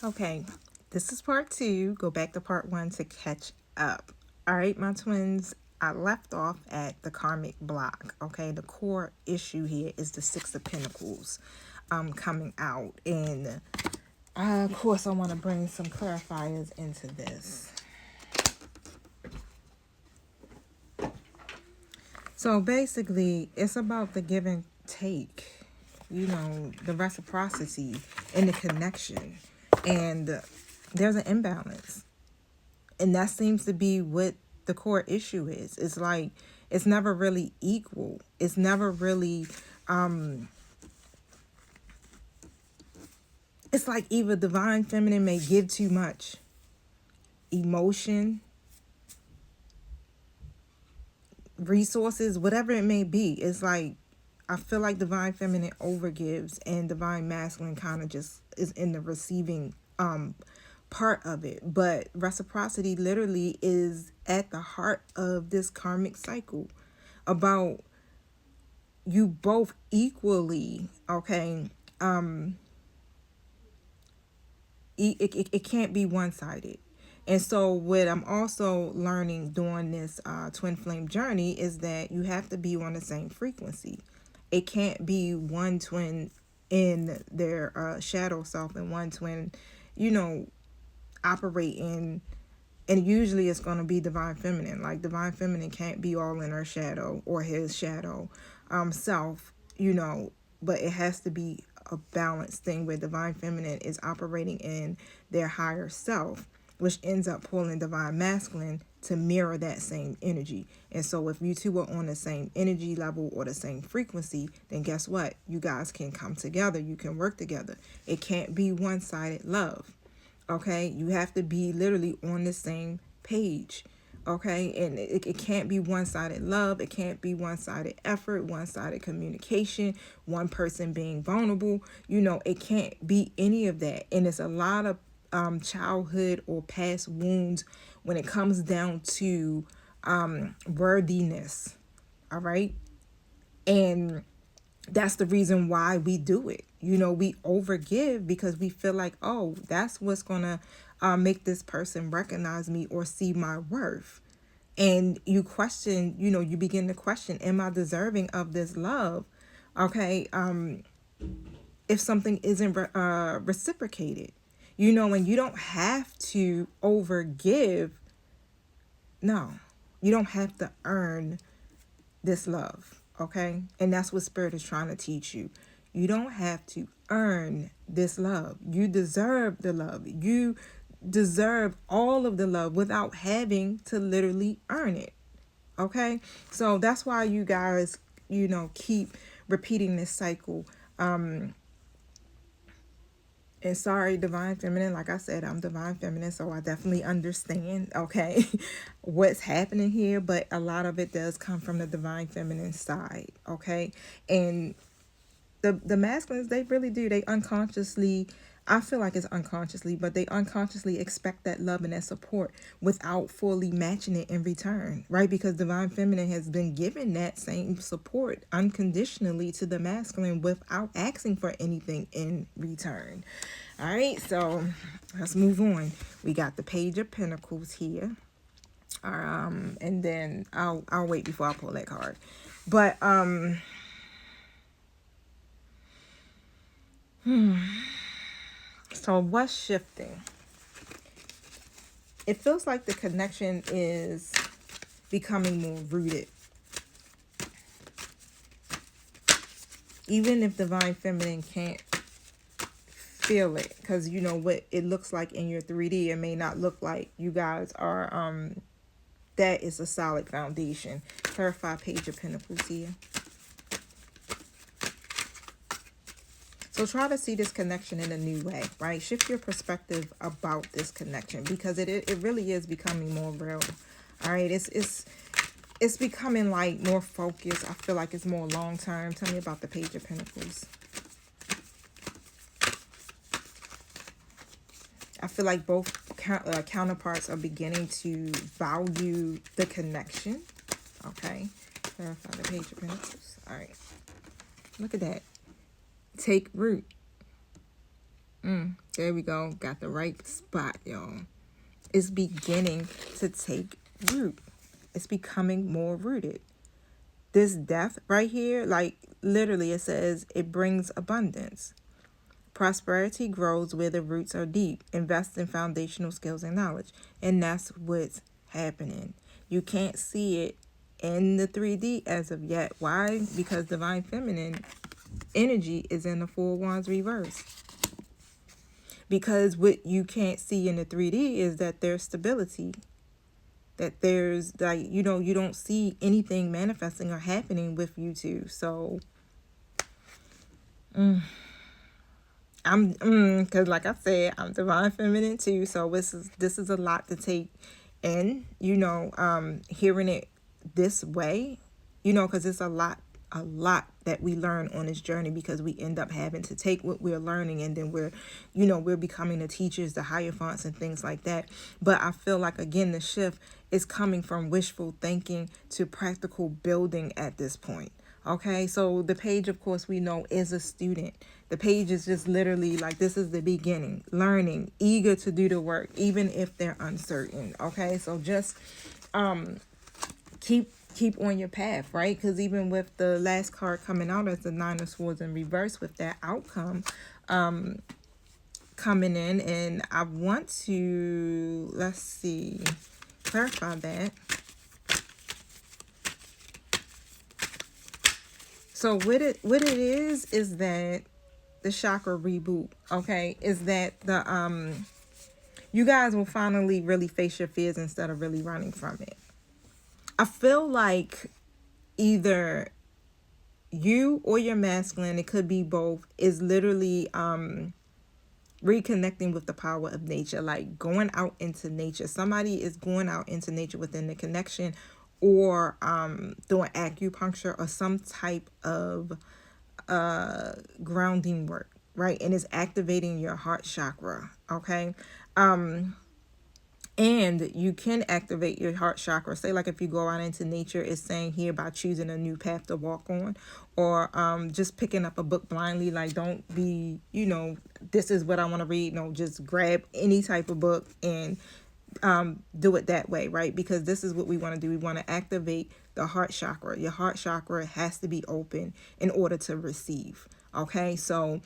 Okay, this is part two. Go back to part one to catch up. All right, my twins, I left off at the karmic block. Okay, the core issue here is the Six of Pentacles coming out. And of course, I want to bring some clarifiers into this. So basically, it's about the give and take, you know, the reciprocity and the connection. And there's an imbalance. And that seems to be what the core issue is. It's like it's never really equal. It's never really it's like either divine feminine may give too much emotion, resources, whatever it may be. It's like I feel like divine feminine overgives and divine masculine kind of just is in the receiving part of it. But reciprocity literally is at the heart of this karmic cycle about you both equally, okay? It can't be one-sided. And so what I'm also learning during this twin flame journey is that you have to be on the same frequency. It can't be one twin in their shadow self and one twin, you know, operating. And usually it's going to be divine feminine. Like divine feminine can't be all in her shadow or his shadow self, you know, but it has to be a balanced thing where divine feminine is operating in their higher self, which ends up pulling divine masculine to mirror that same energy. And so if you two are on the same energy level or the same frequency, then guess what? You guys can come together. You can work together. It can't be one-sided love. Okay, you have to be literally on the same page. Okay, and it can't be one-sided love. It can't be one-sided effort, one-sided communication, one person being vulnerable. You know, it can't be any of that. And it's a lot of childhood or past wounds when it comes down to worthiness. All right, and that's the reason why we do it. You know, we overgive because we feel like, oh, that's what's gonna make this person recognize me or see my worth. And you question, you know, you begin to question, am I deserving of this love? Okay, if something isn't reciprocated, you know, and you don't have to overgive. No, you don't have to earn this love, okay? And that's what Spirit is trying to teach you. You don't have to earn this love. You deserve the love. You deserve all of the love without having to literally earn it, okay? So that's why you guys, you know, keep repeating this cycle. And sorry, divine feminine, like I said, I'm divine feminine, so I definitely understand, okay, what's happening here. But a lot of it does come from the divine feminine side, okay? And the masculines, they really do. They unconsciously, I feel like it's unconsciously, but they unconsciously expect that love and that support without fully matching it in return, right? Because divine feminine has been given that same support unconditionally to the masculine without asking for anything in return. All right, so let's move on. We got the Page of Pentacles here. And then I'll wait before I pull that card. But so what's shifting? It feels like the connection is becoming more rooted. Even if divine feminine can't feel it, because you know what it looks like in your 3D, it may not look like you guys are that is a solid foundation. Clarify Page of Pentacles here. So try to see this connection in a new way, right? Shift your perspective about this connection because it really is becoming more real. All right, it's becoming like more focused. I feel like it's more long term. Tell me about the Page of Pentacles. I feel like both counterparts are beginning to value the connection. Okay, clarify the Page of Pentacles. All right, look at that. Take root. There we go. Got the right spot, y'all. It's beginning to take root. It's becoming more rooted. This death right here, like literally, it says it brings abundance. Prosperity grows where the roots are deep. Invest in foundational skills and knowledge. And that's what's happening. You can't see it in the 3D as of yet. Why? Because divine feminine energy is in the Four Wands reverse. Because what you can't see in the 3D is that there's stability. That there's, like, you know, you don't see anything manifesting or happening with you two. So, because like I said, I'm divine feminine too. So this is a lot to take in, you know, hearing it this way, you know, because it's a lot that we learn on this journey, because we end up having to take what we're learning and then we're becoming the teachers, the hierophants and things like that. But I feel like, again, the shift is coming from wishful thinking to practical building at this point. Okay, so the page, of course, we know is a student. The page is just literally like, this is the beginning, learning, eager to do the work, even if they're uncertain. Okay, so just keep on your path, right? Because even with the last card coming out as the Nine of Swords in reverse, with that outcome coming in, and I want to, let's see, clarify that. So what it is that the chakra reboot, okay, is that the you guys will finally really face your fears instead of really running from it. I feel like either you or your masculine, it could be both, is literally reconnecting with the power of nature, like going out into nature. Somebody is going out into nature within the connection, or doing acupuncture or some type of grounding work, right? And it's activating your heart chakra, okay? And you can activate your heart chakra. Say, like, if you go out into nature, it's saying here by choosing a new path to walk on, or just picking up a book blindly. Like, don't be, you know, this is what I want to read. No, just grab any type of book and do it that way, right? Because this is what we want to do. We want to activate the heart chakra. Your heart chakra has to be open in order to receive. Okay, so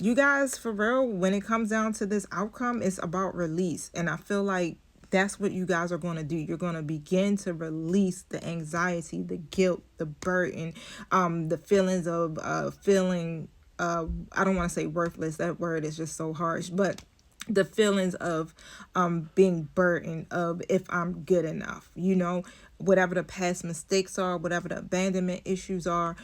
you guys, for real, when it comes down to this outcome, it's about release. And I feel like that's what you guys are going to do. You're going to begin to release the anxiety, the guilt, the burden, the feelings of feeling, I don't want to say worthless. That word is just so harsh, but the feelings of being burdened, of if I'm good enough, you know, whatever the past mistakes are, whatever the abandonment issues are,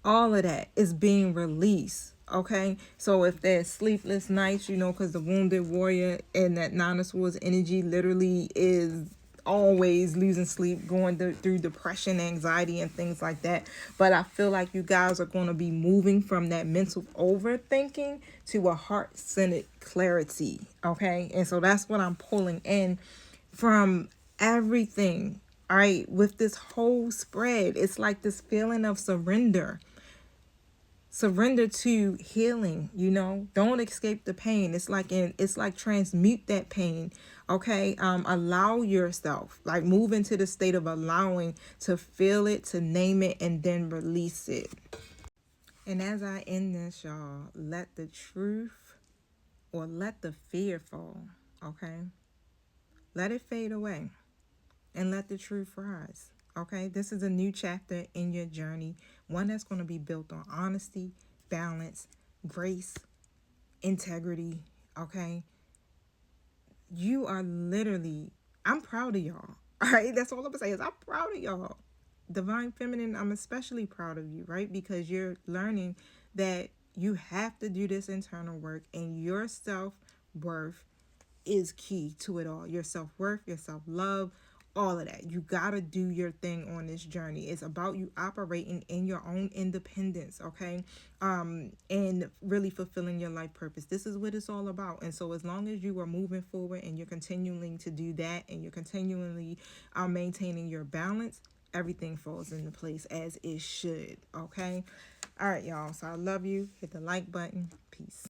all of that is being released. Okay, so if there's sleepless nights, you know, because the wounded warrior and that Nine of Swords energy literally is always losing sleep, going through depression, anxiety, and things like that. But I feel like you guys are going to be moving from that mental overthinking to a heart-centered clarity. Okay, and so that's what I'm pulling in from everything. All right, with this whole spread, it's like this feeling of surrender. Surrender to healing, you know. Don't escape the pain. It's like transmute that pain. Okay, allow yourself, like, move into the state of allowing to feel it, to name it, and then release it. And as I end this, y'all, let the truth, or let the fear fall. Okay, let it fade away and let the truth rise. Okay, this is a new chapter in your journey, one that's going to be built on honesty, balance, grace, integrity. Okay, you are literally, I'm proud of y'all. All right, that's all I'm gonna say is I'm proud of y'all. Divine Feminine, I'm especially proud of you, right? Because you're learning that you have to do this internal work, and your self-worth is key to it all. Your self-worth, your self-love, all of that. You gotta do your thing on this journey. It's about you operating in your own independence, okay? And really fulfilling your life purpose. This is what it's all about. And so as long as you are moving forward and you're continuing to do that, and you're continually maintaining your balance, everything falls into place as it should, okay? All right, y'all. So I love you. Hit the like button. Peace.